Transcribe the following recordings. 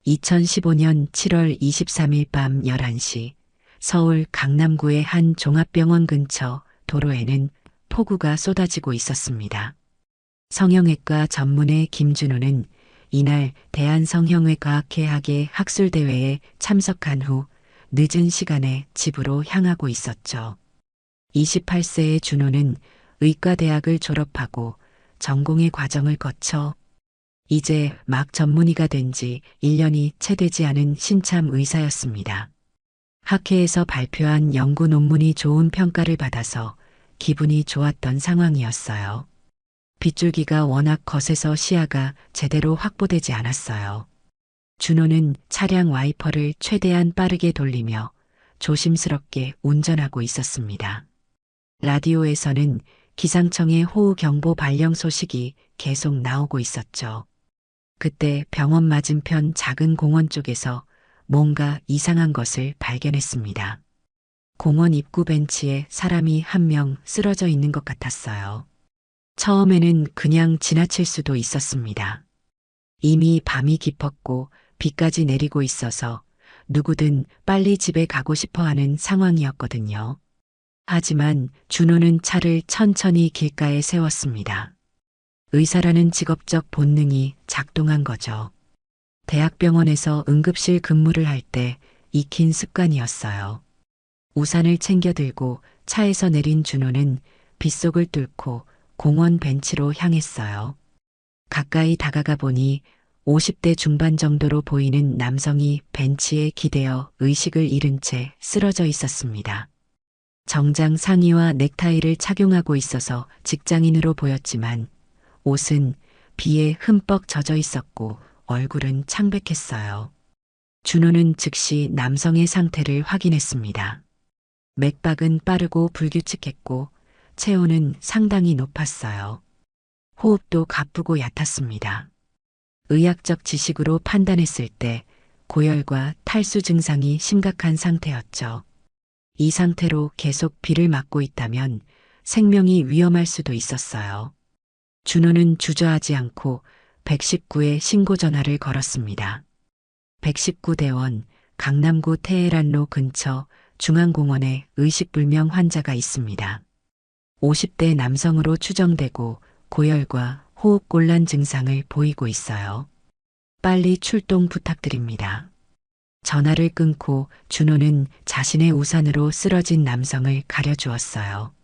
2015년 7월 23일 밤 11시 서울 강남구의 한 종합병원 근처 도로에는 폭우가 쏟아지고 있었습니다. 성형외과 전문의 김준호는 이날 대한성형외과학회학의 학술대회에 참석한 후 늦은 시간에 집으로 향하고 있었죠. 28세의 준호는 의과대학을 졸업하고 전공의 과정을 거쳐 이제 막 전문의가 된 지 1년이 채 되지 않은 신참 의사였습니다. 학회에서 발표한 연구 논문이 좋은 평가를 받아서 기분이 좋았던 상황이었어요. 빗줄기가 워낙 거세서 시야가 제대로 확보되지 않았어요. 준호는 차량 와이퍼를 최대한 빠르게 돌리며 조심스럽게 운전하고 있었습니다. 라디오에서는 기상청의 호우경보 발령 소식이 계속 나오고 있었죠. 그때 병원 맞은편 작은 공원 쪽에서 뭔가 이상한 것을 발견했습니다. 공원 입구 벤치에 사람이 한 명 쓰러져 있는 것 같았어요. 처음에는 그냥 지나칠 수도 있었습니다. 이미 밤이 깊었고 비까지 내리고 있어서 누구든 빨리 집에 가고 싶어 하는 상황이었거든요. 하지만 준호는 차를 천천히 길가에 세웠습니다. 의사라는 직업적 본능이 작동한 거죠. 대학병원에서 응급실 근무를 할 때 익힌 습관이었어요. 우산을 챙겨 들고 차에서 내린 준호는 빗속을 뚫고 공원 벤치로 향했어요. 가까이 다가가 보니 50대 중반 정도로 보이는 남성이 벤치에 기대어 의식을 잃은 채 쓰러져 있었습니다. 정장 상의와 넥타이를 착용하고 있어서 직장인으로 보였지만 옷은 비에 흠뻑 젖어 있었고 얼굴은 창백했어요. 준호는 즉시 남성의 상태를 확인했습니다. 맥박은 빠르고 불규칙했고 체온은 상당히 높았어요. 호흡도 가쁘고 얕았습니다. 의학적 지식으로 판단했을 때 고열과 탈수 증상이 심각한 상태였죠. 이 상태로 계속 비를 맞고 있다면 생명이 위험할 수도 있었어요. 준호는 주저하지 않고 119에 신고 전화를 걸었습니다. 119대원 강남구 테헤란로 근처 중앙공원에 의식불명 환자가 있습니다. 50대 남성으로 추정되고 고열과 호흡곤란 증상을 보이고 있어요. 빨리 출동 부탁드립니다. 전화를 끊고 준호는 자신의 우산으로 쓰러진 남성을 가려주었어요.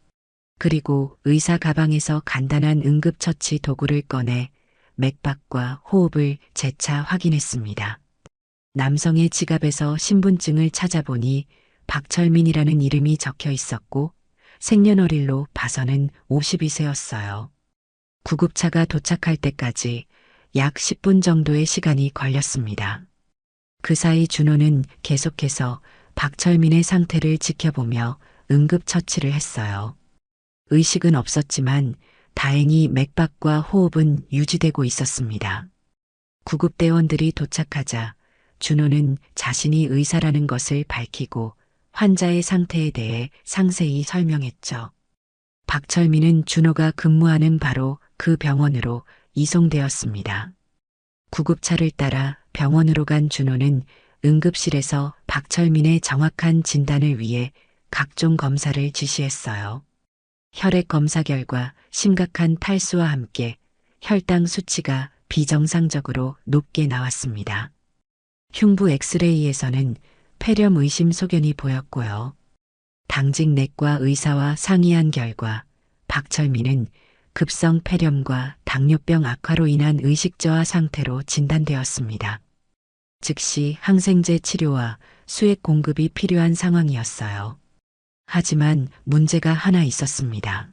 그리고 의사 가방에서 간단한 응급처치 도구를 꺼내 맥박과 호흡을 재차 확인했습니다. 남성의 지갑에서 신분증을 찾아보니 박철민이라는 이름이 적혀 있었고 생년월일로 봐서는 52세였어요. 구급차가 도착할 때까지 약 10분 정도의 시간이 걸렸습니다. 그 사이 준호는 계속해서 박철민의 상태를 지켜보며 응급처치를 했어요. 의식은 없었지만 다행히 맥박과 호흡은 유지되고 있었습니다. 구급대원들이 도착하자 준호는 자신이 의사라는 것을 밝히고 환자의 상태에 대해 상세히 설명했죠. 박철민은 준호가 근무하는 바로 그 병원으로 이송되었습니다. 구급차를 따라 병원으로 간 준호는 응급실에서 박철민의 정확한 진단을 위해 각종 검사를 지시했어요. 혈액 검사 결과 심각한 탈수와 함께 혈당 수치가 비정상적으로 높게 나왔습니다. 흉부 엑스레이에서는 폐렴 의심 소견이 보였고요. 당직 내과 의사와 상의한 결과 박철민은 급성 폐렴과 당뇨병 악화로 인한 의식저하 상태로 진단되었습니다. 즉시 항생제 치료와 수액 공급이 필요한 상황이었어요. 하지만 문제가 하나 있었습니다.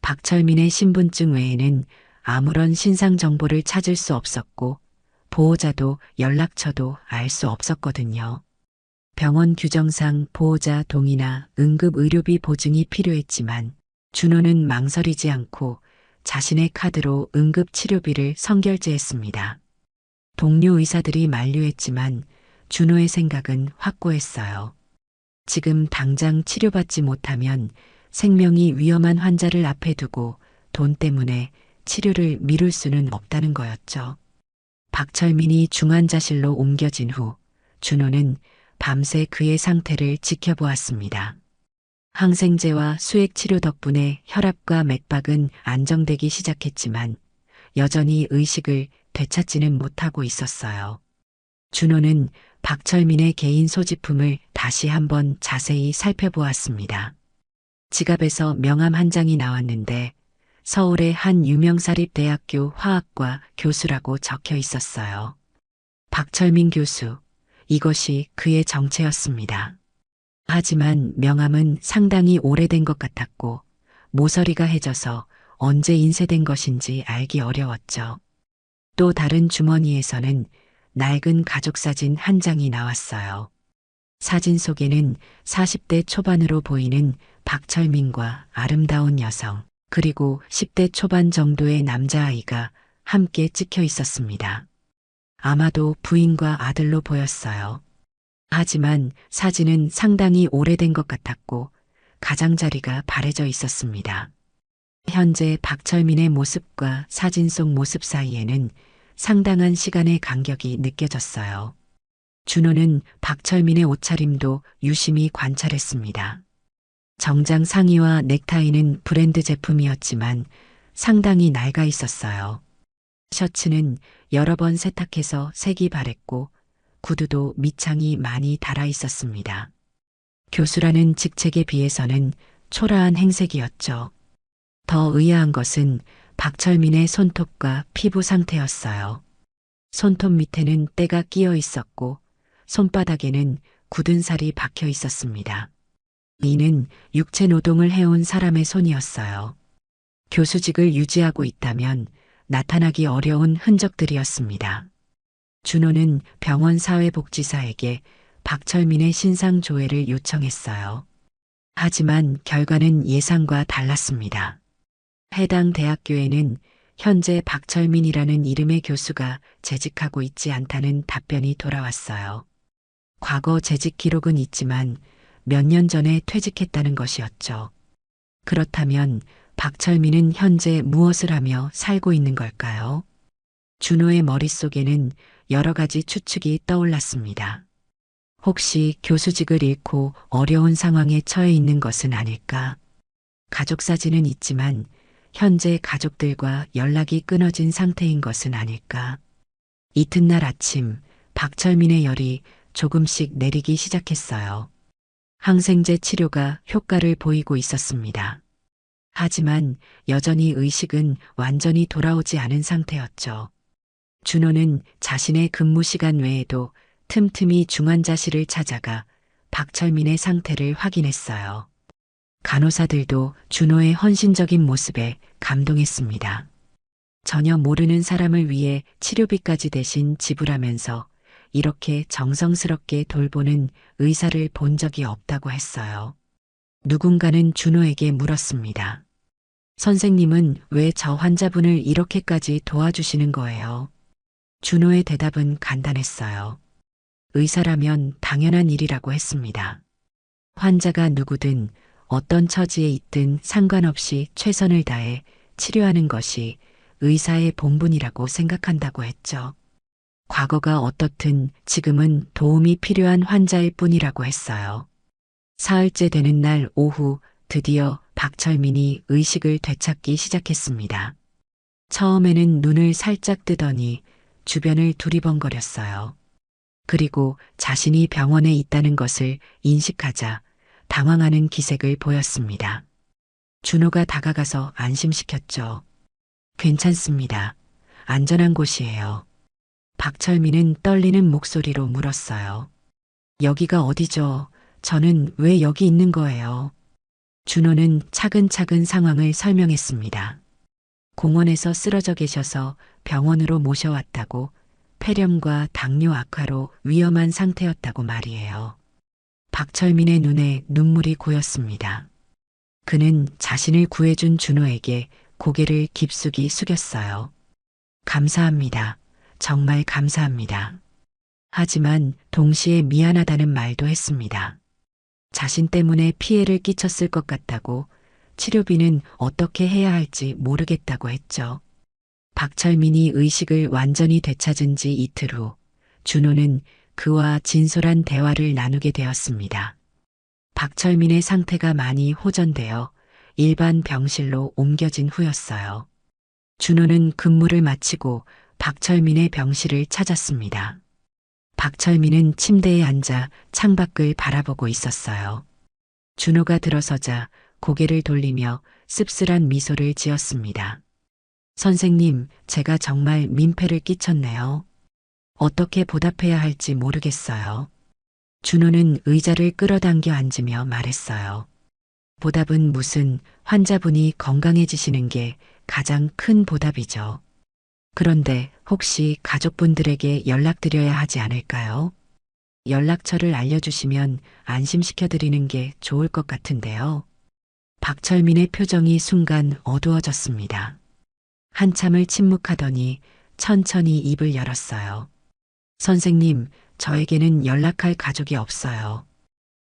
박철민의 신분증 외에는 아무런 신상 정보를 찾을 수 없었고 보호자도 연락처도 알 수 없었거든요. 병원 규정상 보호자 동의나 응급의료비 보증이 필요했지만 준호는 망설이지 않고 자신의 카드로 응급치료비를 선결제했습니다. 동료 의사들이 만류했지만 준호의 생각은 확고했어요. 지금 당장 치료받지 못하면 생명이 위험한 환자를 앞에 두고 돈 때문에 치료를 미룰 수는 없다는 거였죠. 박철민이 중환자실로 옮겨진 후 준호는 밤새 그의 상태를 지켜보았습니다. 항생제와 수액치료 덕분에 혈압과 맥박은 안정되기 시작했지만 여전히 의식을 되찾지는 못하고 있었어요. 준호는 박철민의 개인 소지품을 다시 한번 자세히 살펴보았습니다. 지갑에서 명함 한 장이 나왔는데 서울의 한 유명 사립대학교 화학과 교수라고 적혀 있었어요. 박철민 교수, 이것이 그의 정체였습니다. 하지만 명함은 상당히 오래된 것 같았고 모서리가 해져서 언제 인쇄된 것인지 알기 어려웠죠. 또 다른 주머니에서는 낡은 가족사진 한 장이 나왔어요. 사진 속에는 40대 초반으로 보이는 박철민과 아름다운 여성, 그리고 10대 초반 정도의 남자아이가 함께 찍혀 있었습니다. 아마도 부인과 아들로 보였어요. 하지만 사진은 상당히 오래된 것 같았고 가장자리가 바래져 있었습니다. 현재 박철민의 모습과 사진 속 모습 사이에는 상당한 시간의 간격이 느껴졌어요. 준호는 박철민의 옷차림도 유심히 관찰했습니다. 정장 상의와 넥타이는 브랜드 제품이었지만 상당히 낡아 있었어요. 셔츠는 여러 번 세탁해서 색이 바랬고 구두도 밑창이 많이 닳아 있었습니다. 교수라는 직책에 비해서는 초라한 행색이었죠. 더 의아한 것은 박철민의 손톱과 피부 상태였어요. 손톱 밑에는 때가 끼어 있었고 손바닥에는 굳은 살이 박혀 있었습니다. 이는 육체 노동을 해온 사람의 손이었어요. 교수직을 유지하고 있다면 나타나기 어려운 흔적들이었습니다. 준호는 병원 사회복지사에게 박철민의 신상 조회를 요청했어요. 하지만 결과는 예상과 달랐습니다. 해당 대학교에는 현재 박철민이라는 이름의 교수가 재직하고 있지 않다는 답변이 돌아왔어요. 과거 재직 기록은 있지만 몇 년 전에 퇴직했다는 것이었죠. 그렇다면 박철민은 현재 무엇을 하며 살고 있는 걸까요? 준호의 머릿속에는 여러 가지 추측이 떠올랐습니다. 혹시 교수직을 잃고 어려운 상황에 처해 있는 것은 아닐까? 가족 사진은 있지만 현재 가족들과 연락이 끊어진 상태인 것은 아닐까? 이튿날 아침 박철민의 열이 조금씩 내리기 시작했어요. 항생제 치료가 효과를 보이고 있었습니다. 하지만 여전히 의식은 완전히 돌아오지 않은 상태였죠. 준호는 자신의 근무 시간 외에도 틈틈이 중환자실을 찾아가 박철민의 상태를 확인했어요. 간호사들도 준호의 헌신적인 모습에 감동했습니다. 전혀 모르는 사람을 위해 치료비까지 대신 지불하면서 이렇게 정성스럽게 돌보는 의사를 본 적이 없다고 했어요. 누군가는 준호에게 물었습니다. 선생님은 왜 저 환자분을 이렇게까지 도와주시는 거예요? 준호의 대답은 간단했어요. 의사라면 당연한 일이라고 했습니다. 환자가 누구든 어떤 처지에 있든 상관없이 최선을 다해 치료하는 것이 의사의 본분이라고 생각한다고 했죠. 과거가 어떻든 지금은 도움이 필요한 환자일 뿐이라고 했어요. 사흘째 되는 날 오후 드디어 박철민이 의식을 되찾기 시작했습니다. 처음에는 눈을 살짝 뜨더니 주변을 두리번거렸어요. 그리고 자신이 병원에 있다는 것을 인식하자 당황하는 기색을 보였습니다. 준호가 다가가서 안심시켰죠. 괜찮습니다. 안전한 곳이에요. 박철민은 떨리는 목소리로 물었어요. 여기가 어디죠? 저는 왜 여기 있는 거예요? 준호는 차근차근 상황을 설명했습니다. 공원에서 쓰러져 계셔서 병원으로 모셔왔다고, 폐렴과 당뇨 악화로 위험한 상태였다고 말이에요. 박철민의 눈에 눈물이 고였습니다. 그는 자신을 구해준 준호에게 고개를 깊숙이 숙였어요. 감사합니다. 정말 감사합니다. 하지만 동시에 미안하다는 말도 했습니다. 자신 때문에 피해를 끼쳤을 것 같다고, 치료비는 어떻게 해야 할지 모르겠다고 했죠. 박철민이 의식을 완전히 되찾은 지 이틀 후 준호는 그와 진솔한 대화를 나누게 되었습니다. 박철민의 상태가 많이 호전되어 일반 병실로 옮겨진 후였어요. 준호는 근무를 마치고 박철민의 병실을 찾았습니다. 박철민은 침대에 앉아 창밖을 바라보고 있었어요. 준호가 들어서자 고개를 돌리며 씁쓸한 미소를 지었습니다. 선생님, 제가 정말 민폐를 끼쳤네요. 어떻게 보답해야 할지 모르겠어요. 준호는 의자를 끌어당겨 앉으며 말했어요. 보답은 무슨, 환자분이 건강해지시는 게 가장 큰 보답이죠. 그런데 혹시 가족분들에게 연락드려야 하지 않을까요? 연락처를 알려주시면 안심시켜드리는 게 좋을 것 같은데요. 박철민의 표정이 순간 어두워졌습니다. 한참을 침묵하더니 천천히 입을 열었어요. 선생님, 저에게는 연락할 가족이 없어요.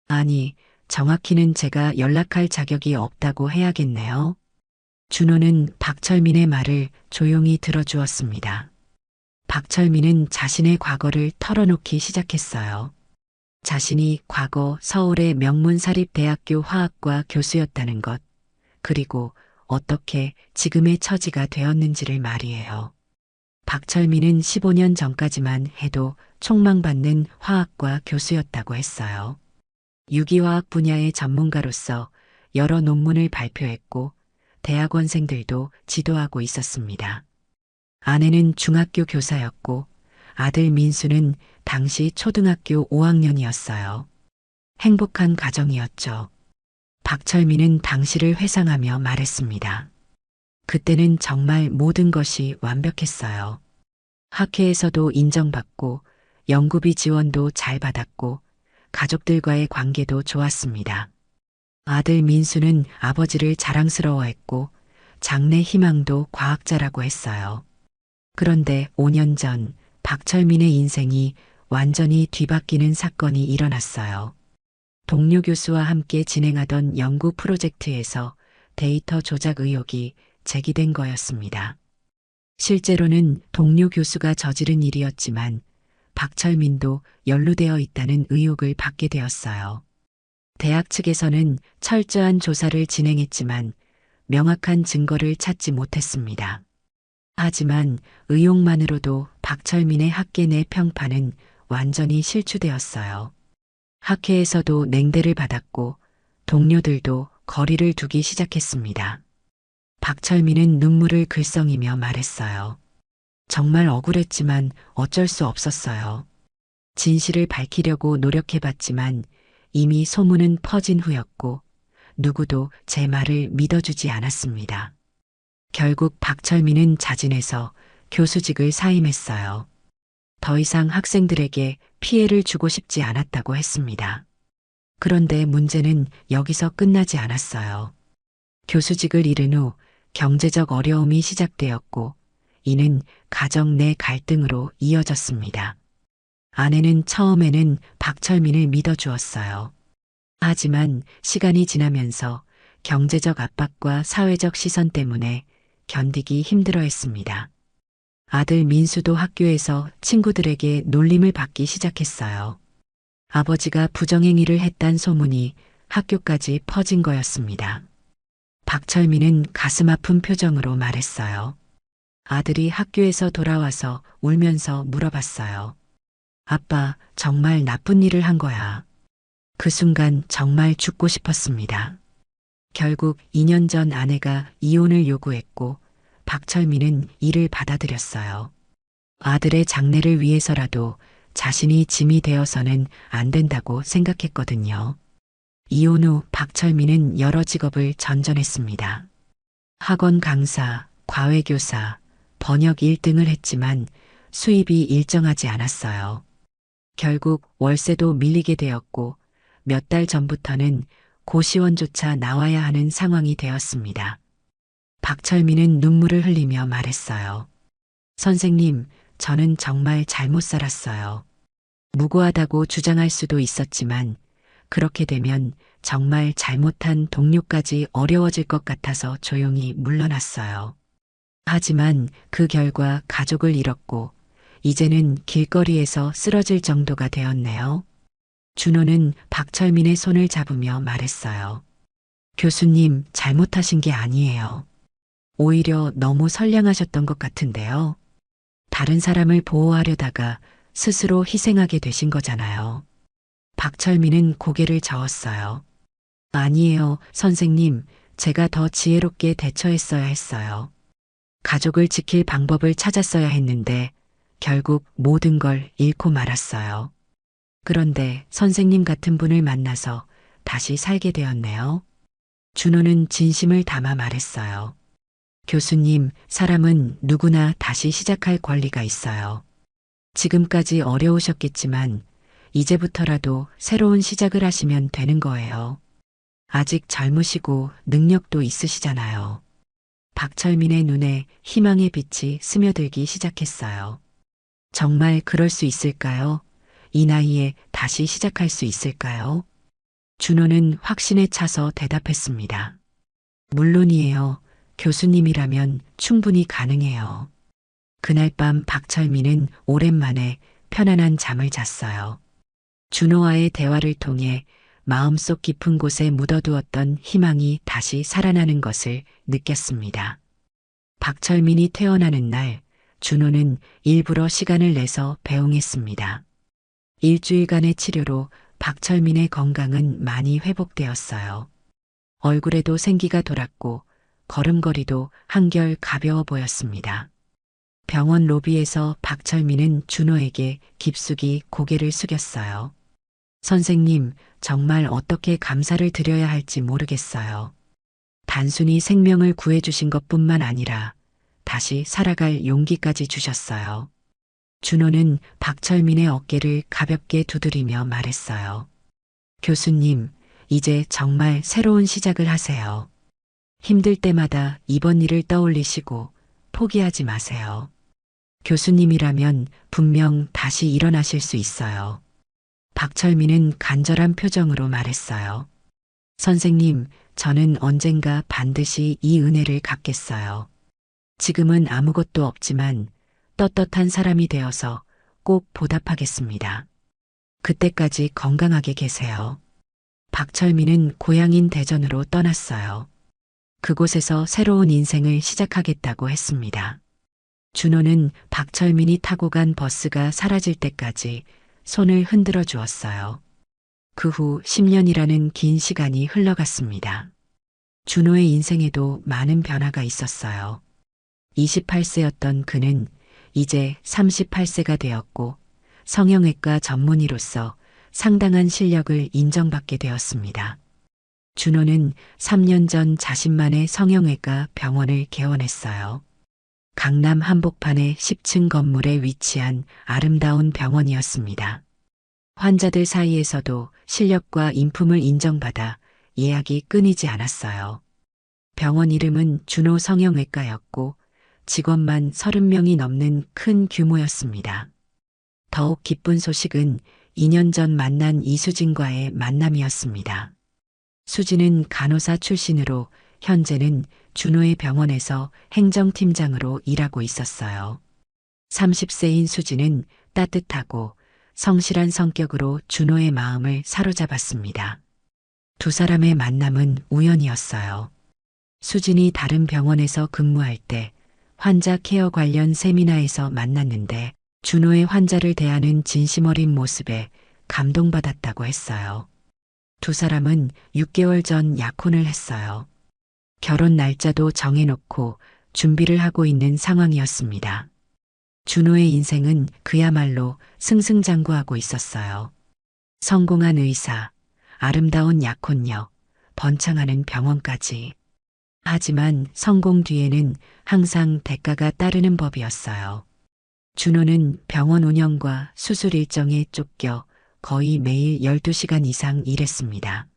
아니, 정확히는 제가 연락할 자격이 없다고 해야겠네요. 준호는 박철민의 말을 조용히 들어주었습니다. 박철민은 자신의 과거를 털어놓기 시작했어요. 자신이 과거 서울의 명문사립대학교 화학과 교수였다는 것, 그리고 어떻게 지금의 처지가 되었는지를 말이에요. 박철민은 15년 전까지만 해도 촉망받는 화학과 교수였다고 했어요. 유기화학 분야의 전문가로서 여러 논문을 발표했고 대학원생들도 지도하고 있었습니다. 아내는 중학교 교사였고 아들 민수는 당시 초등학교 5학년이었어요. 행복한 가정이었죠. 박철민은 당시를 회상하며 말했습니다. 그때는 정말 모든 것이 완벽했어요. 학회에서도 인정받고 연구비 지원도 잘 받았고 가족들과의 관계도 좋았습니다. 아들 민수는 아버지를 자랑스러워했고 장래 희망도 과학자라고 했어요. 그런데 5년 전 박철민의 인생이 완전히 뒤바뀌는 사건이 일어났어요. 동료 교수와 함께 진행하던 연구 프로젝트에서 데이터 조작 의혹이 제기된 거였습니다. 실제로는 동료 교수가 저지른 일이었지만 박철민도 연루되어 있다는 의혹을 받게 되었어요. 대학 측에서는 철저한 조사를 진행했지만 명확한 증거를 찾지 못했습니다. 하지만 의혹만으로도 박철민의 학계 내 평판은 완전히 실추되었어요. 학회에서도 냉대를 받았고 동료들도 거리를 두기 시작했습니다. 박철민은 눈물을 글썽이며 말했어요. 정말 억울했지만 어쩔 수 없었어요. 진실을 밝히려고 노력해봤지만 이미 소문은 퍼진 후였고 누구도 제 말을 믿어주지 않았습니다. 결국 박철민은 자진해서 교수직을 사임했어요. 더 이상 학생들에게 피해를 주고 싶지 않았다고 했습니다. 그런데 문제는 여기서 끝나지 않았어요. 교수직을 잃은 후 경제적 어려움이 시작되었고 이는 가정 내 갈등으로 이어졌습니다. 아내는 처음에는 박철민을 믿어주었어요. 하지만 시간이 지나면서 경제적 압박과 사회적 시선 때문에 견디기 힘들어했습니다. 아들 민수도 학교에서 친구들에게 놀림을 받기 시작했어요. 아버지가 부정행위를 했단 소문이 학교까지 퍼진 거였습니다. 박철민은 가슴 아픈 표정으로 말했어요. 아들이 학교에서 돌아와서 울면서 물어봤어요. 아빠, 정말 나쁜 일을 한 거야. 그 순간 정말 죽고 싶었습니다. 결국 2년 전 아내가 이혼을 요구했고 박철민은 이를 받아들였어요. 아들의 장래를 위해서라도 자신이 짐이 되어서는 안 된다고 생각했거든요. 이혼 후 박철민은 여러 직업을 전전했습니다. 학원 강사, 과외교사, 번역 1등을 했지만 수입이 일정하지 않았어요. 결국 월세도 밀리게 되었고 몇 달 전부터는 고시원조차 나와야 하는 상황이 되었습니다. 박철민은 눈물을 흘리며 말했어요. 선생님, 저는 정말 잘못 살았어요. 무고하다고 주장할 수도 있었지만 그렇게 되면 정말 잘못한 동료까지 어려워질 것 같아서 조용히 물러났어요. 하지만 그 결과 가족을 잃었고 이제는 길거리에서 쓰러질 정도가 되었네요. 준호는 박철민의 손을 잡으며 말했어요. 교수님, 잘못하신 게 아니에요. 오히려 너무 선량하셨던 것 같은데요. 다른 사람을 보호하려다가 스스로 희생하게 되신 거잖아요. 박철민은 고개를 저었어요. 아니에요, 선생님. 제가 더 지혜롭게 대처했어야 했어요. 가족을 지킬 방법을 찾았어야 했는데 결국 모든 걸 잃고 말았어요. 그런데 선생님 같은 분을 만나서 다시 살게 되었네요. 준호는 진심을 담아 말했어요. 교수님, 사람은 누구나 다시 시작할 권리가 있어요. 지금까지 어려우셨겠지만 이제부터라도 새로운 시작을 하시면 되는 거예요. 아직 젊으시고 능력도 있으시잖아요. 박철민의 눈에 희망의 빛이 스며들기 시작했어요. 정말 그럴 수 있을까요? 이 나이에 다시 시작할 수 있을까요? 준호는 확신에 차서 대답했습니다. 물론이에요. 교수님이라면 충분히 가능해요. 그날 밤 박철민은 오랜만에 편안한 잠을 잤어요. 준호와의 대화를 통해 마음속 깊은 곳에 묻어두었던 희망이 다시 살아나는 것을 느꼈습니다. 박철민이 퇴원하는 날, 준호는 일부러 시간을 내서 배웅했습니다. 일주일간의 치료로 박철민의 건강은 많이 회복되었어요. 얼굴에도 생기가 돌았고 걸음걸이도 한결 가벼워 보였습니다. 병원 로비에서 박철민은 준호에게 깊숙이 고개를 숙였어요. 선생님, 정말 어떻게 감사를 드려야 할지 모르겠어요. 단순히 생명을 구해주신 것뿐만 아니라 다시 살아갈 용기까지 주셨어요. 준호는 박철민의 어깨를 가볍게 두드리며 말했어요. 교수님, 이제 정말 새로운 시작을 하세요. 힘들 때마다 이번 일을 떠올리시고 포기하지 마세요. 교수님이라면 분명 다시 일어나실 수 있어요. 박철민은 간절한 표정으로 말했어요. 선생님, 저는 언젠가 반드시 이 은혜를 갚겠어요. 지금은 아무것도 없지만 떳떳한 사람이 되어서 꼭 보답하겠습니다. 그때까지 건강하게 계세요. 박철민은 고향인 대전으로 떠났어요. 그곳에서 새로운 인생을 시작하겠다고 했습니다. 준호는 박철민이 타고 간 버스가 사라질 때까지 손을 흔들어 주었어요. 그 후 10년이라는 긴 시간이 흘러갔습니다. 준호의 인생에도 많은 변화가 있었어요. 28세였던 그는 이제 38세가 되었고 성형외과 전문의로서 상당한 실력을 인정받게 되었습니다. 준호는 3년 전 자신만의 성형외과 병원을 개원했어요. 강남 한복판의 10층 건물에 위치한 아름다운 병원이었습니다. 환자들 사이에서도 실력과 인품을 인정받아 예약이 끊이지 않았어요. 병원 이름은 준호 성형외과였고 직원만 30명이 넘는 큰 규모였습니다. 더욱 기쁜 소식은 2년 전 만난 이수진과의 만남이었습니다. 수진은 간호사 출신으로 현재는 준호의 병원에서 행정팀장으로 일하고 있었어요. 30세인 수진은 따뜻하고 성실한 성격으로 준호의 마음을 사로잡았습니다. 두 사람의 만남은 우연이었어요. 수진이 다른 병원에서 근무할 때 환자 케어 관련 세미나에서 만났는데 준호의 환자를 대하는 진심 어린 모습에 감동받았다고 했어요. 두 사람은 6개월 전 약혼을 했어요. 결혼 날짜도 정해놓고 준비를 하고 있는 상황이었습니다. 준호의 인생은 그야말로 승승장구하고 있었어요. 성공한 의사, 아름다운 약혼녀, 번창하는 병원까지. 하지만 성공 뒤에는 항상 대가가 따르는 법이었어요. 준호는 병원 운영과 수술 일정에 쫓겨 거의 매일 12시간 이상 일했습니다.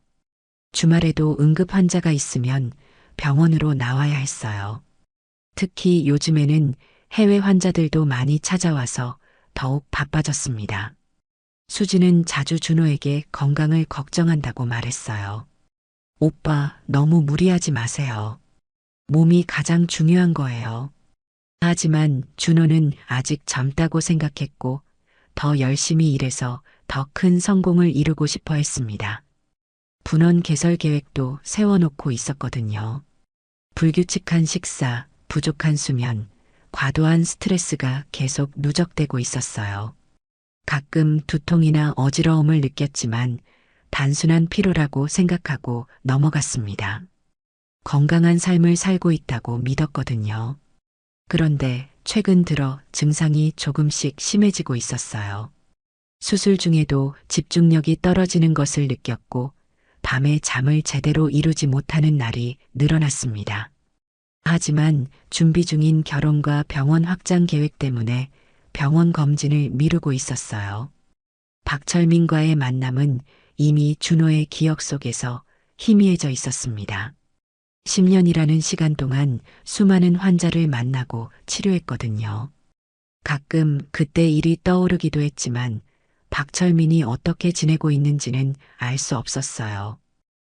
주말에도 응급 환자가 있으면 병원으로 나와야 했어요. 특히 요즘에는 해외 환자들도 많이 찾아와서 더욱 바빠졌습니다. 수지는 자주 준호에게 건강을 걱정한다고 말했어요. 오빠, 너무 무리하지 마세요. 몸이 가장 중요한 거예요. 하지만 준호는 아직 젊다고 생각했고 더 열심히 일해서 더 큰 성공을 이루고 싶어 했습니다. 분원 개설 계획도 세워놓고 있었거든요. 불규칙한 식사, 부족한 수면, 과도한 스트레스가 계속 누적되고 있었어요. 가끔 두통이나 어지러움을 느꼈지만 단순한 피로라고 생각하고 넘어갔습니다. 건강한 삶을 살고 있다고 믿었거든요. 그런데 최근 들어 증상이 조금씩 심해지고 있었어요. 수술 중에도 집중력이 떨어지는 것을 느꼈고 밤에 잠을 제대로 이루지 못하는 날이 늘어났습니다. 하지만 준비 중인 결혼과 병원 확장 계획 때문에 병원 검진을 미루고 있었어요. 박철민과의 만남은 이미 준호의 기억 속에서 희미해져 있었습니다. 10년이라는 시간 동안 수많은 환자를 만나고 치료했거든요. 가끔 그때 일이 떠오르기도 했지만 박철민이 어떻게 지내고 있는지는 알 수 없었어요.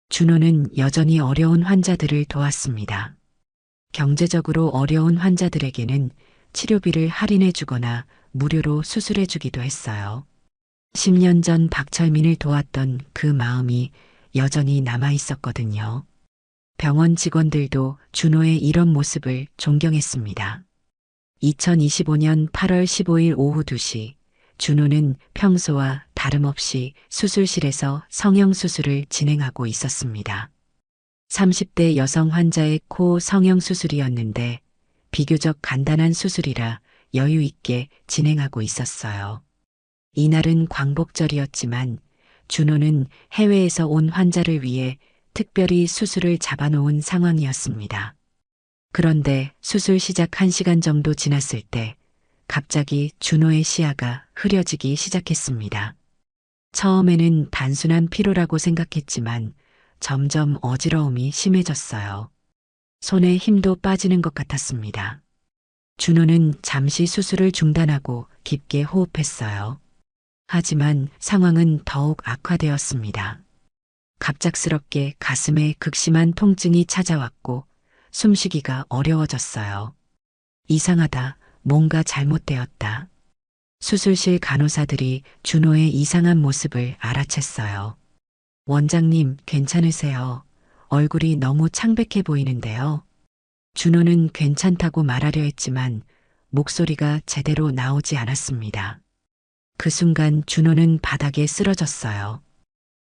준호는 여전히 어려운 환자들을 도왔습니다. 경제적으로 어려운 환자들에게는 치료비를 할인해 주거나 무료로 수술해 주기도 했어요. 10년 전 박철민을 도왔던 그 마음이 여전히 남아 있었거든요. 병원 직원들도 준호의 이런 모습을 존경했습니다. 2025년 8월 15일 오후 2시, 준호는 평소와 다름없이 수술실에서 성형수술을 진행하고 있었습니다. 30대 여성 환자의 코 성형수술이었는데 비교적 간단한 수술이라 여유 있게 진행하고 있었어요. 이날은 광복절이었지만 준호는 해외에서 온 환자를 위해 특별히 수술을 잡아놓은 상황이었습니다. 그런데 수술 시작 1시간 정도 지났을 때 갑자기 준호의 시야가 흐려지기 시작했습니다. 처음에는 단순한 피로라고 생각했지만 점점 어지러움이 심해졌어요. 손에 힘도 빠지는 것 같았습니다. 준호는 잠시 수술을 중단하고 깊게 호흡했어요. 하지만 상황은 더욱 악화되었습니다. 갑작스럽게 가슴에 극심한 통증이 찾아왔고 숨쉬기가 어려워졌어요. 이상하다, 뭔가 잘못되었다. 수술실 간호사들이 준호의 이상한 모습을 알아챘어요. 원장님, 괜찮으세요? 얼굴이 너무 창백해 보이는데요. 준호는 괜찮다고 말하려 했지만 목소리가 제대로 나오지 않았습니다. 그 순간 준호는 바닥에 쓰러졌어요.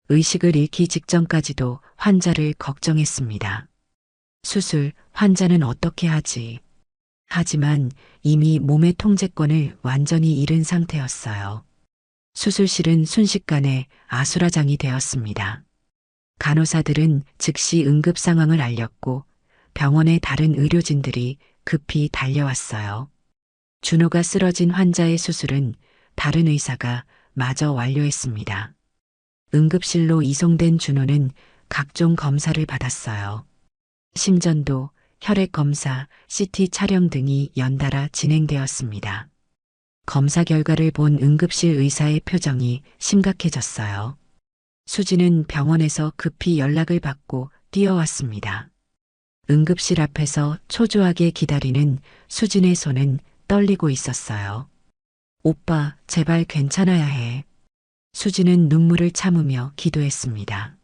의식을 잃기 직전까지도 환자를 걱정했습니다. 수술, 환자는 어떻게 하지? 하지만 이미 몸의 통제권을 완전히 잃은 상태였어요. 수술실은 순식간에 아수라장이 되었습니다. 간호사들은 즉시 응급 상황을 알렸고 병원의 다른 의료진들이 급히 달려왔어요. 준호가 쓰러진 환자의 수술은 다른 의사가 마저 완료했습니다. 응급실로 이송된 준호는 각종 검사를 받았어요. 심전도, 혈액 검사, CT 촬영 등이 연달아 진행되었습니다. 검사 결과를 본 응급실 의사의 표정이 심각해졌어요. 수진은 병원에서 급히 연락을 받고 뛰어왔습니다. 응급실 앞에서 초조하게 기다리는 수진의 손은 떨리고 있었어요. 오빠, 제발 괜찮아야 해. 수진은 눈물을 참으며 기도했습니다.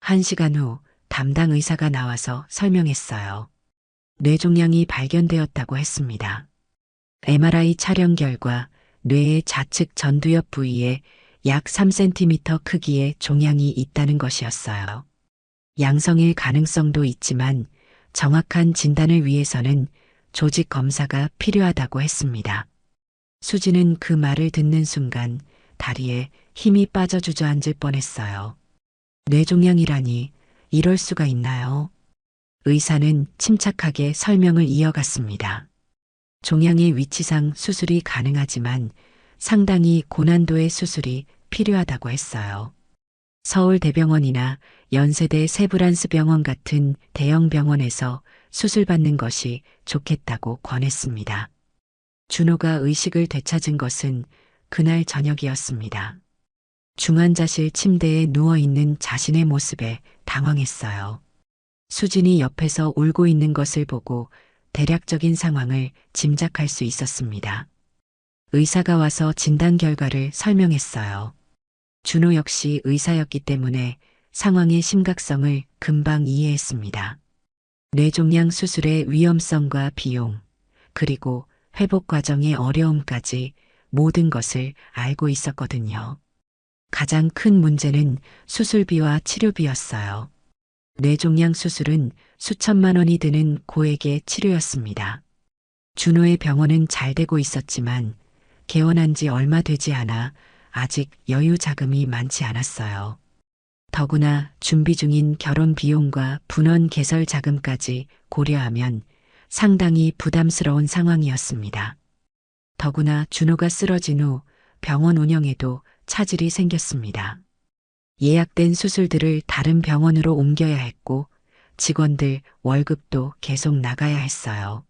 1시간 후 담당 의사가 나와서 설명했어요. 뇌종양이 발견되었다고 했습니다. MRI 촬영 결과 뇌의 좌측 전두엽 부위에 약 3cm 크기의 종양이 있다는 것이었어요. 양성일 가능성도 있지만 정확한 진단을 위해서는 조직 검사가 필요하다고 했습니다. 수지는 그 말을 듣는 순간 다리에 힘이 빠져 주저앉을 뻔했어요. 뇌종양이라니 이럴 수가 있나요? 의사는 침착하게 설명을 이어갔습니다. 종양의 위치상 수술이 가능하지만 상당히 고난도의 수술이 필요하다고 했어요. 서울대병원이나 연세대 세브란스병원 같은 대형 병원에서 수술받는 것이 좋겠다고 권했습니다. 준호가 의식을 되찾은 것은 그날 저녁이었습니다. 중환자실 침대에 누워있는 자신의 모습에 당황했어요. 수진이 옆에서 울고 있는 것을 보고 대략적인 상황을 짐작할 수 있었습니다. 의사가 와서 진단 결과를 설명했어요. 준호 역시 의사였기 때문에 상황의 심각성을 금방 이해했습니다. 뇌종양 수술의 위험성과 비용, 그리고 회복 과정의 어려움까지 모든 것을 알고 있었거든요. 가장 큰 문제는 수술비와 치료비였어요. 뇌종양 수술은 수천만 원이 드는 고액의 치료였습니다. 준호의 병원은 잘 되고 있었지만 개원한 지 얼마 되지 않아 아직 여유 자금이 많지 않았어요. 더구나 준비 중인 결혼 비용과 분원 개설 자금까지 고려하면 상당히 부담스러운 상황이었습니다. 더구나 준호가 쓰러진 후 병원 운영에도 차질이 생겼습니다. 예약된 수술들을 다른 병원으로 옮겨야 했고 직원들 월급도 계속 나가야 했어요.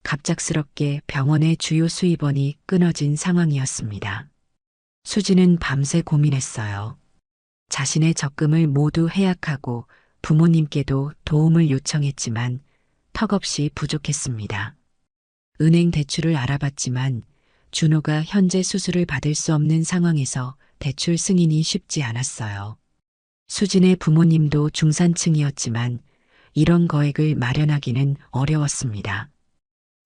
갑작스럽게 병원의 주요 수입원이 끊어진 상황이었습니다. 수지는 밤새 고민했어요. 자신의 적금을 모두 해약하고 부모님께도 도움을 요청했지만 턱없이 부족했습니다. 은행 대출을 알아봤지만 준호가 현재 수술을 받을 수 없는 상황에서 대출 승인이 쉽지 않았어요. 수진의 부모님도 중산층이었지만 이런 거액을 마련하기는 어려웠습니다.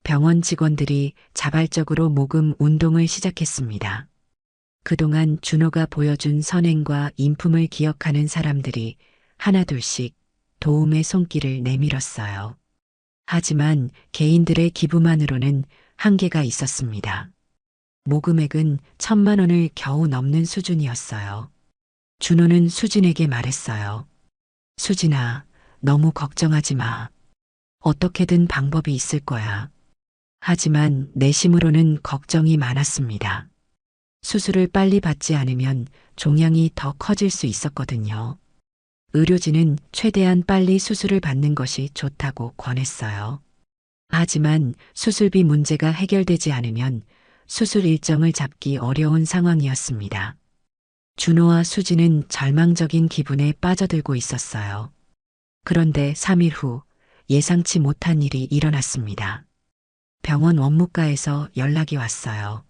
병원 직원들이 자발적으로 모금 운동을 시작했습니다. 그동안 준호가 보여준 선행과 인품을 기억하는 사람들이 하나둘씩 도움의 손길을 내밀었어요. 하지만 개인들의 기부만으로는 한계가 있었습니다. 모금액은 1,000만 원을 겨우 넘는 수준이었어요. 준호는 수진에게 말했어요. 수진아, 너무 걱정하지 마. 어떻게든 방법이 있을 거야. 하지만 내심으로는 걱정이 많았습니다. 수술을 빨리 받지 않으면 종양이 더 커질 수 있었거든요. 의료진은 최대한 빨리 수술을 받는 것이 좋다고 권했어요. 하지만 수술비 문제가 해결되지 않으면 수술 일정을 잡기 어려운 상황이었습니다. 준호와 수지는 절망적인 기분에 빠져들고 있었어요. 그런데 3일 후 예상치 못한 일이 일어났습니다. 병원 원무과에서 연락이 왔어요.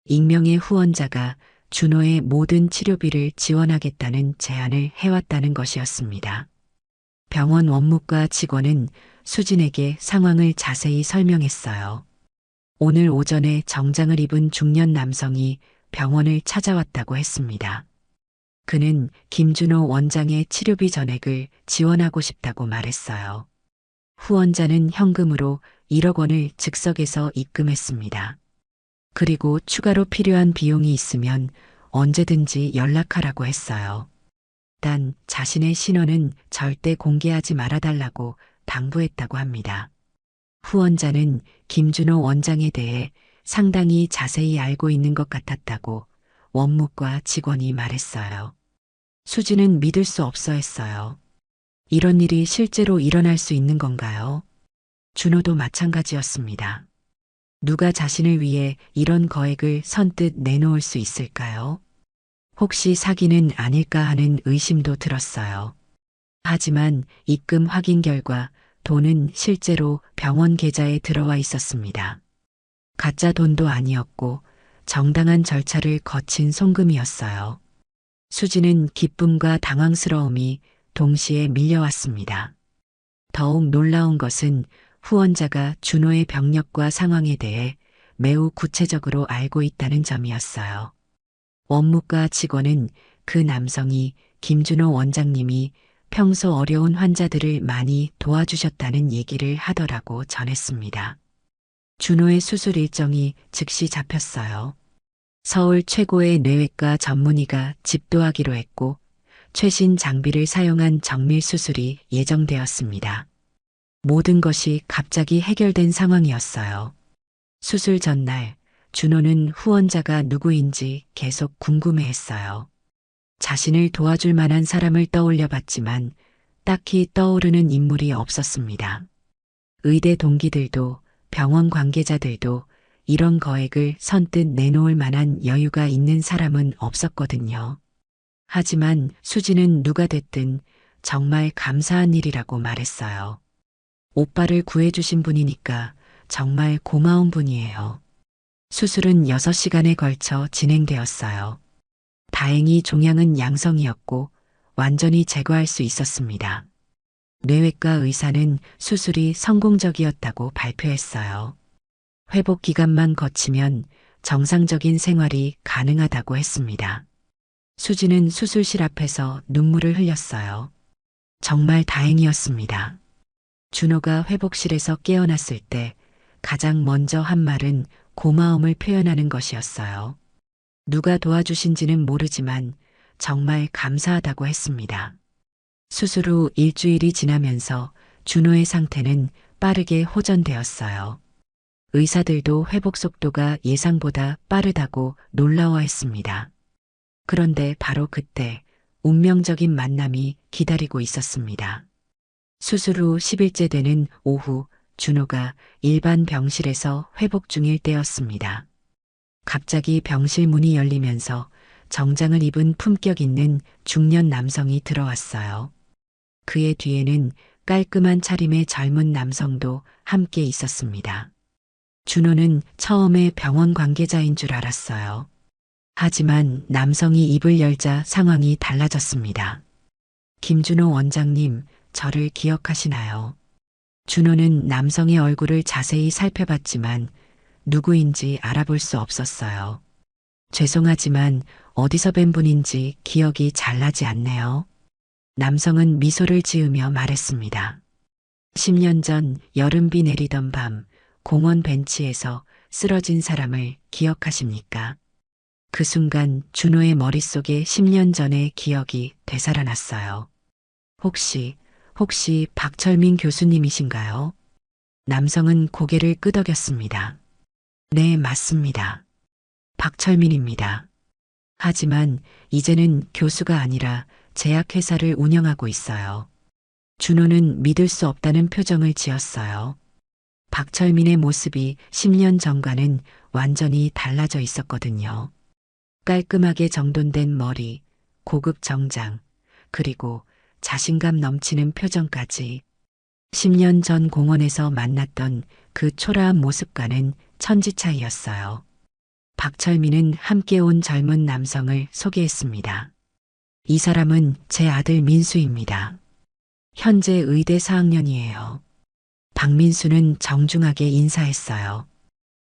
익명의 후원자가 준호의 모든 치료비를 지원하겠다는 제안을 해왔다는 것이었습니다. 병원 원무과 직원은 수진에게 상황을 자세히 설명했어요. 오늘 오전에 정장을 입은 중년 남성이 병원을 찾아왔다고 했습니다. 그는 김준호 원장의 치료비 전액을 지원하고 싶다고 말했어요. 후원자는 현금으로 1억 원을 즉석에서 입금했습니다. 그리고 추가로 필요한 비용이 있으면 언제든지 연락하라고 했어요. 단 자신의 신원은 절대 공개하지 말아달라고 당부했다고 합니다. 후원자는 김준호 원장에 대해 상당히 자세히 알고 있는 것 같았다고 원무과 직원이 말했어요. 수지는 믿을 수 없어 했어요. 이런 일이 실제로 일어날 수 있는 건가요? 준호도 마찬가지였습니다. 누가 자신을 위해 이런 거액을 선뜻 내놓을 수 있을까요? 혹시 사기는 아닐까 하는 의심도 들었어요. 하지만 입금 확인 결과 돈은 실제로 병원 계좌에 들어와 있었습니다. 가짜 돈도 아니었고 정당한 절차를 거친 송금이었어요. 수지는 기쁨과 당황스러움이 동시에 밀려왔습니다. 더욱 놀라운 것은 후원자가 준호의 병력과 상황에 대해 매우 구체적으로 알고 있다는 점이었어요. 원무과 직원은 그 남성이 김준호 원장님이 평소 어려운 환자들을 많이 도와주셨다는 얘기를 하더라고 전했습니다. 준호의 수술 일정이 즉시 잡혔어요. 서울 최고의 뇌외과 전문의가 집도하기로 했고 최신 장비를 사용한 정밀 수술이 예정되었습니다. 모든 것이 갑자기 해결된 상황이었어요. 수술 전날 준호는 후원자가 누구인지 계속 궁금해했어요. 자신을 도와줄 만한 사람을 떠올려 봤지만 딱히 떠오르는 인물이 없었습니다. 의대 동기들도 병원 관계자들도 이런 거액을 선뜻 내놓을 만한 여유가 있는 사람은 없었거든요. 하지만 수지는 누가 됐든 정말 감사한 일이라고 말했어요. 오빠를 구해주신 분이니까 정말 고마운 분이에요. 수술은 6시간에 걸쳐 진행되었어요. 다행히 종양은 양성이었고 완전히 제거할 수 있었습니다. 뇌외과 의사는 수술이 성공적이었다고 발표했어요. 회복 기간만 거치면 정상적인 생활이 가능하다고 했습니다. 수지는 수술실 앞에서 눈물을 흘렸어요. 정말 다행이었습니다. 준호가 회복실에서 깨어났을 때 가장 먼저 한 말은 고마움을 표현하는 것이었어요. 누가 도와주신지는 모르지만 정말 감사하다고 했습니다. 수술 후 일주일이 지나면서 준호의 상태는 빠르게 호전되었어요. 의사들도 회복 속도가 예상보다 빠르다고 놀라워했습니다. 그런데 바로 그때 운명적인 만남이 기다리고 있었습니다. 수술 후 10일째 되는 오후 준호가 일반 병실에서 회복 중일 때였습니다. 갑자기 병실 문이 열리면서 정장을 입은 품격 있는 중년 남성이 들어왔어요. 그의 뒤에는 깔끔한 차림의 젊은 남성도 함께 있었습니다. 준호는 처음에 병원 관계자인 줄 알았어요. 하지만 남성이 입을 열자 상황이 달라졌습니다. 김준호 원장님, 저를 기억하시나요? 준호는 남성의 얼굴을 자세히 살펴봤지만 누구인지 알아볼 수 없었어요. 죄송하지만 어디서 뵌 분인지 기억이 잘 나지 않네요. 남성은 미소를 지으며 말했습니다. 10년 전 여름비 내리던 밤 공원 벤치에서 쓰러진 사람을 기억하십니까? 그 순간 준호의 머릿속에 10년 전의 기억이 되살아났어요. 혹시 박철민 교수님이신가요? 남성은 고개를 끄덕였습니다. 네, 맞습니다. 박철민입니다. 하지만 이제는 교수가 아니라 제약회사를 운영하고 있어요. 준호는 믿을 수 없다는 표정을 지었어요. 박철민의 모습이 10년 전과는 완전히 달라져 있었거든요. 깔끔하게 정돈된 머리, 고급 정장, 그리고 자신감 넘치는 표정까지 10년 전 공원에서 만났던 그 초라한 모습과는 천지 차이였어요. 박철민은 함께 온 젊은 남성을 소개했습니다. 이 사람은 제 아들 민수입니다. 현재 의대 4학년이에요. 박민수는 정중하게 인사했어요.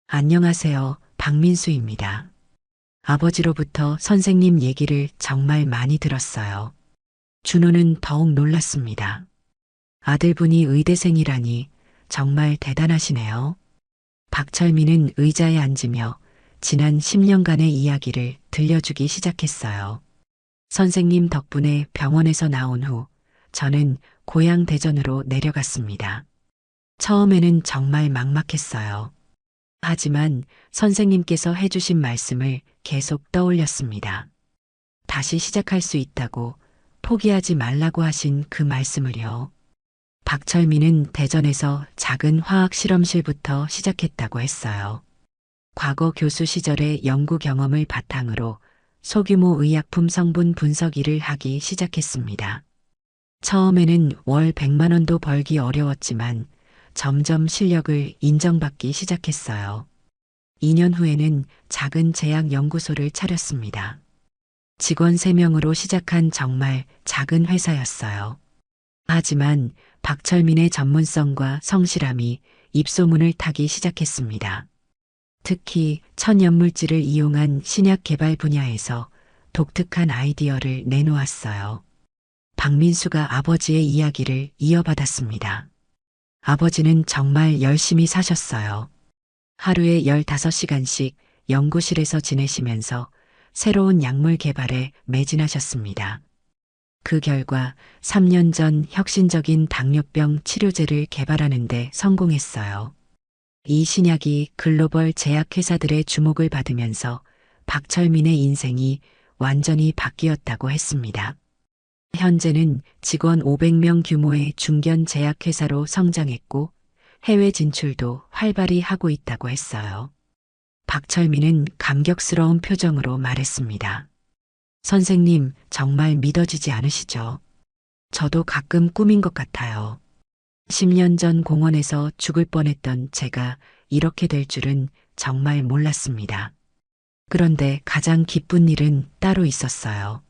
안녕하세요, 박민수입니다. 아버지로부터 선생님 얘기를 정말 많이 들었어요. 준호는 더욱 놀랐습니다. 아들분이 의대생이라니 정말 대단하시네요. 박철민은 의자에 앉으며 지난 10년간의 이야기를 들려주기 시작했어요. 선생님 덕분에 병원에서 나온 후 저는 고향 대전으로 내려갔습니다. 처음에는 정말 막막했어요. 하지만 선생님께서 해주신 말씀을 계속 떠올렸습니다. 다시 시작할 수 있다고, 포기하지 말라고 하신 그 말씀을요. 박철민은 대전에서 작은 화학 실험실부터 시작했다고 했어요. 과거 교수 시절의 연구 경험을 바탕으로 소규모 의약품 성분 분석 일을 하기 시작했습니다. 처음에는 월 100만 원도 벌기 어려웠지만 점점 실력을 인정받기 시작했어요. 2년 후에는 작은 제약 연구소를 차렸습니다. 직원 3명으로 시작한 정말 작은 회사였어요. 하지만 박철민의 전문성과 성실함이 입소문을 타기 시작했습니다. 특히 천연물질을 이용한 신약 개발 분야에서 독특한 아이디어를 내놓았어요. 박민수가 아버지의 이야기를 이어받았습니다. 아버지는 정말 열심히 사셨어요. 하루에 15시간씩 연구실에서 지내시면서 새로운 약물 개발에 매진하셨습니다. 그 결과 3년 전 혁신적인 당뇨병 치료제를 개발하는 데 성공했어요. 이 신약이 글로벌 제약회사들의 주목을 받으면서 박철민의 인생이 완전히 바뀌었다고 했습니다. 현재는 직원 500명 규모의 중견 제약회사로 성장했고 해외 진출도 활발히 하고 있다고 했어요. 박철민은 감격스러운 표정으로 말했습니다. 선생님, 정말 믿어지지 않으시죠? 저도 가끔 꿈인 것 같아요. 10년 전 공원에서 죽을 뻔했던 제가 이렇게 될 줄은 정말 몰랐습니다. 그런데 가장 기쁜 일은 따로 있었어요.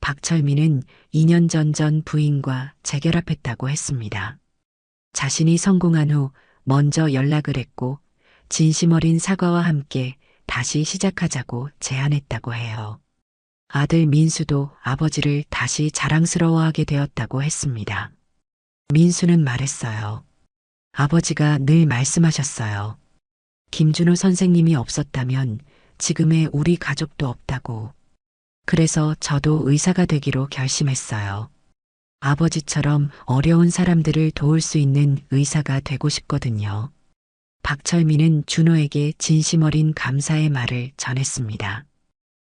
박철민은 2년 전 부인과 재결합했다고 했습니다. 자신이 성공한 후 먼저 연락을 했고 진심 어린 사과와 함께 다시 시작하자고 제안했다고 해요. 아들 민수도 아버지를 다시 자랑스러워하게 되었다고 했습니다. 민수는 말했어요. 아버지가 늘 말씀하셨어요. 김준호 선생님이 없었다면 지금의 우리 가족도 없다고. 그래서 저도 의사가 되기로 결심했어요. 아버지처럼 어려운 사람들을 도울 수 있는 의사가 되고 싶거든요. 박철민은 준호에게 진심 어린 감사의 말을 전했습니다.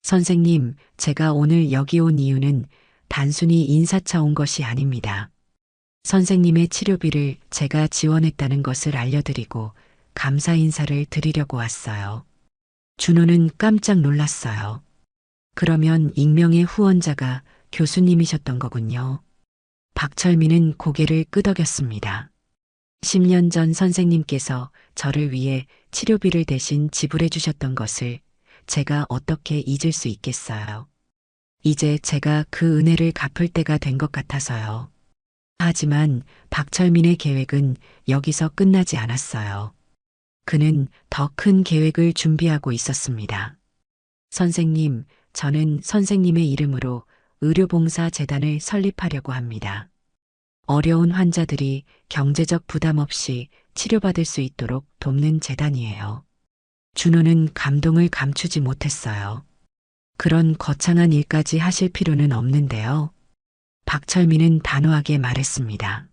선생님, 제가 오늘 여기 온 이유는 단순히 인사차 온 것이 아닙니다. 선생님의 치료비를 제가 지원했다는 것을 알려드리고 감사 인사를 드리려고 왔어요. 준호는 깜짝 놀랐어요. 그러면 익명의 후원자가 교수님이셨던 거군요. 박철민은 고개를 끄덕였습니다. 10년 전 선생님께서 저를 위해 치료비를 대신 지불해 주셨던 것을 제가 어떻게 잊을 수 있겠어요. 이제 제가 그 은혜를 갚을 때가 된 것 같아서요. 하지만 박철민의 계획은 여기서 끝나지 않았어요. 그는 더 큰 계획을 준비하고 있었습니다. 선생님, 저는 선생님의 이름으로 의료봉사재단을 설립하려고 합니다. 어려운 환자들이 경제적 부담 없이 치료받을 수 있도록 돕는 재단이에요. 준호는 감동을 감추지 못했어요. 그런 거창한 일까지 하실 필요는 없는데요. 박철민은 단호하게 말했습니다.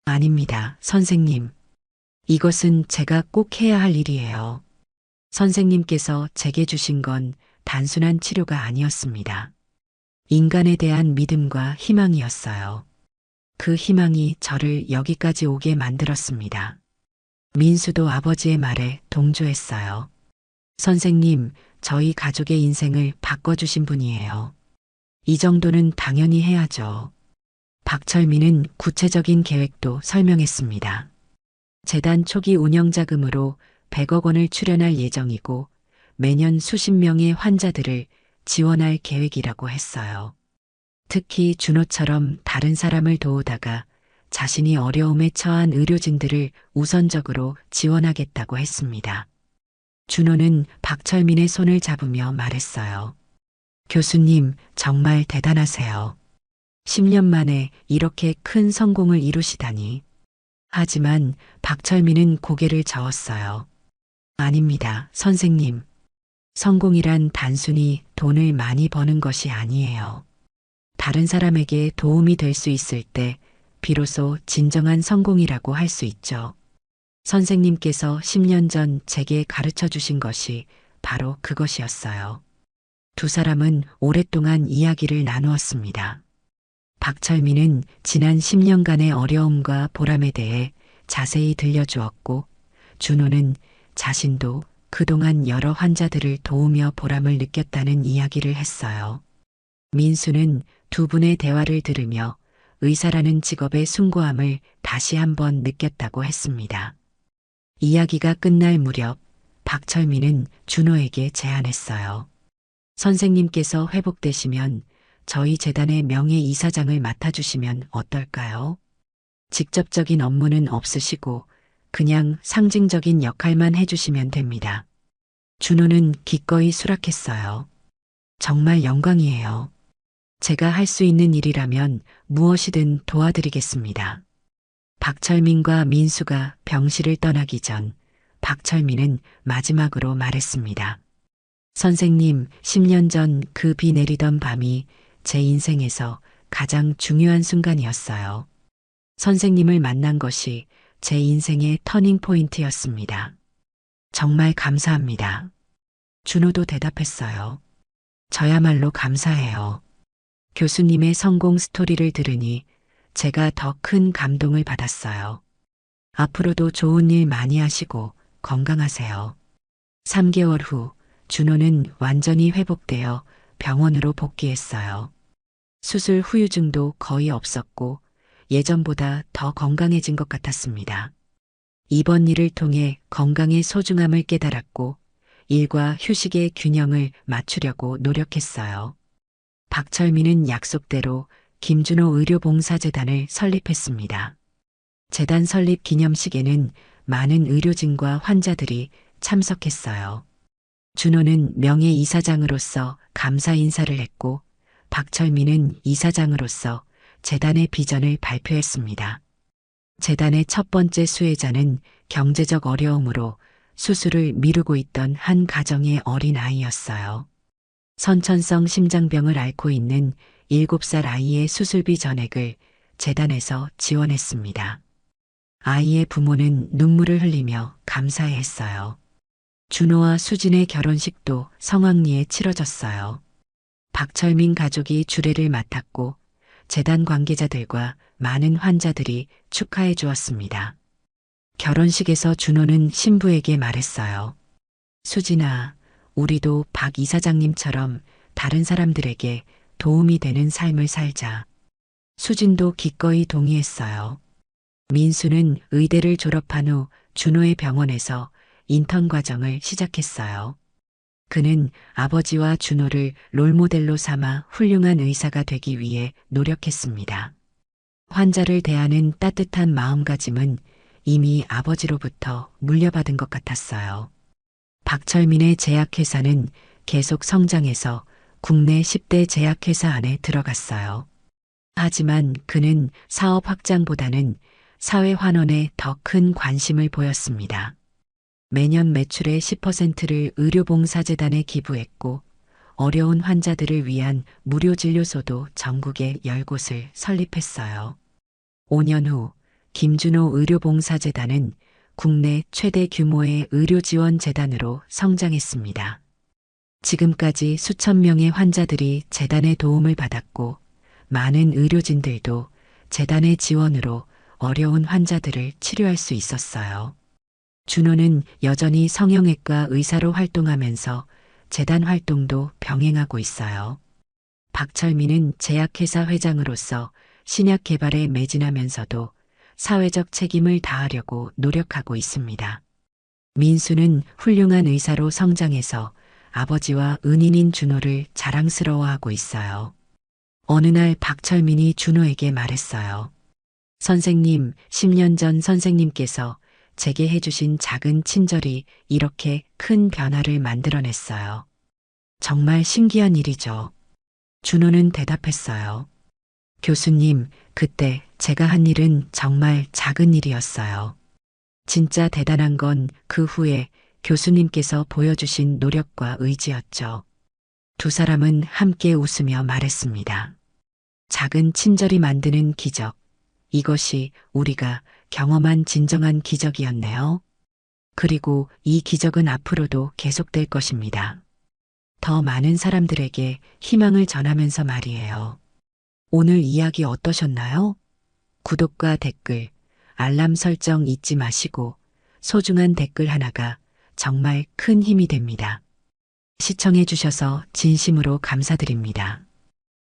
아닙니다, 선생님. 이것은 제가 꼭 해야 할 일이에요. 선생님께서 제게 주신 건 단순한 치료가 아니었습니다. 인간에 대한 믿음과 희망이었어요. 그 희망이 저를 여기까지 오게 만들었습니다. 민수도 아버지의 말에 동조했어요. 선생님, 저희 가족의 인생을 바꿔주신 분이에요. 이 정도는 당연히 해야죠. 박철민은 구체적인 계획도 설명했습니다. 재단 초기 운영 자금으로 100억 원을 출연할 예정이고 매년 수십 명의 환자들을 지원할 계획이라고 했어요. 특히 준호처럼 다른 사람을 도우다가 자신이 어려움에 처한 의료진들을 우선적으로 지원하겠다고 했습니다. 준호는 박철민의 손을 잡으며 말했어요. 교수님, 정말 대단하세요. 10년 만에 이렇게 큰 성공을 이루시다니. 하지만 박철민은 고개를 저었어요. 아닙니다, 선생님. 성공이란 단순히 돈을 많이 버는 것이 아니에요. 다른 사람에게 도움이 될 수 있을 때 비로소 진정한 성공이라고 할 수 있죠. 선생님께서 10년 전 제게 가르쳐 주신 것이 바로 그것이었어요. 두 사람은 오랫동안 이야기를 나누었습니다. 박철민은 지난 10년간의 어려움과 보람에 대해 자세히 들려주었고, 준호는 자신도 그동안 여러 환자들을 도우며 보람을 느꼈다는 이야기를 했어요. 민수는 두 분의 대화를 들으며 의사라는 직업의 숭고함을 다시 한번 느꼈다고 했습니다. 이야기가 끝날 무렵 박철민은 준호에게 제안했어요. 선생님께서 회복되시면 저희 재단의 명예이사장을 맡아주시면 어떨까요? 직접적인 업무는 없으시고 그냥 상징적인 역할만 해주시면 됩니다. 준호는 기꺼이 수락했어요. 정말 영광이에요. 제가 할 수 있는 일이라면 무엇이든 도와드리겠습니다. 박철민과 민수가 병실을 떠나기 전 박철민은 마지막으로 말했습니다. 선생님, 10년 전 그 비 내리던 밤이 제 인생에서 가장 중요한 순간이었어요. 선생님을 만난 것이 제 인생의 터닝 포인트였습니다. 정말 감사합니다. 준호도 대답했어요. 저야말로 감사해요. 교수님의 성공 스토리를 들으니 제가 더 큰 감동을 받았어요. 앞으로도 좋은 일 많이 하시고 건강하세요. 3개월 후 준호는 완전히 회복되어 병원으로 복귀했어요. 수술 후유증도 거의 없었고 예전보다 더 건강해진 것 같았습니다. 이번 일을 통해 건강의 소중함을 깨달았고 일과 휴식의 균형을 맞추려고 노력했어요. 박철민은 약속대로 김준호 의료봉사재단을 설립했습니다. 재단 설립 기념식에는 많은 의료진과 환자들이 참석했어요. 준호는 명예이사장으로서 감사 인사를 했고 박철민은 이사장으로서 재단의 비전을 발표했습니다. 재단의 첫 번째 수혜자는 경제적 어려움으로 수술을 미루고 있던 한 가정의 어린 아이였어요. 선천성 심장병을 앓고 있는 7살 아이의 수술비 전액을 재단에서 지원했습니다. 아이의 부모는 눈물을 흘리며 감사해했어요. 준호와 수진의 결혼식도 성황리에 치러졌어요. 박철민 가족이 주례를 맡았고 재단 관계자들과 많은 환자들이 축하해 주었습니다. 결혼식에서 준호는 신부에게 말했어요. 수진아, 우리도 박 이사장님처럼 다른 사람들에게 도움이 되는 삶을 살자. 수진도 기꺼이 동의했어요. 민수는 의대를 졸업한 후 준호의 병원에서 인턴 과정을 시작했어요. 그는 아버지와 준호를 롤모델로 삼아 훌륭한 의사가 되기 위해 노력했습니다. 환자를 대하는 따뜻한 마음가짐은 이미 아버지로부터 물려받은 것 같았어요. 박철민의 제약회사는 계속 성장해서 국내 10대 제약회사 안에 들어갔어요. 하지만 그는 사업 확장보다는 사회 환원에 더 큰 관심을 보였습니다. 매년 매출의 10%를 의료봉사재단에 기부했고 어려운 환자들을 위한 무료 진료소도 전국에 10곳을 설립했어요. 5년 후 김준호 의료봉사재단은 국내 최대 규모의 의료지원재단으로 성장했습니다. 지금까지 수천 명의 환자들이 재단의 도움을 받았고 많은 의료진들도 재단의 지원으로 어려운 환자들을 치료할 수 있었어요. 준호는 여전히 성형외과 의사로 활동하면서 재단 활동도 병행하고 있어요. 박철민은 제약회사 회장으로서 신약 개발에 매진하면서도 사회적 책임을 다하려고 노력하고 있습니다. 민수는 훌륭한 의사로 성장해서 아버지와 은인인 준호를 자랑스러워하고 있어요. 어느 날 박철민이 준호에게 말했어요. 선생님, 10년 전 선생님께서 제게 해주신 작은 친절이 이렇게 큰 변화를 만들어냈어요. 정말 신기한 일이죠. 준호는 대답했어요. 교수님, 그때 제가 한 일은 정말 작은 일이었어요. 진짜 대단한 건 그 후에 교수님께서 보여주신 노력과 의지였죠. 두 사람은 함께 웃으며 말했습니다. 작은 친절이 만드는 기적. 이것이 우리가 경험한 진정한 기적이었네요. 그리고 이 기적은 앞으로도 계속될 것입니다. 더 많은 사람들에게 희망을 전하면서 말이에요. 오늘 이야기 어떠셨나요? 구독과 댓글, 알람 설정 잊지 마시고 소중한 댓글 하나가 정말 큰 힘이 됩니다. 시청해 주셔서 진심으로 감사드립니다.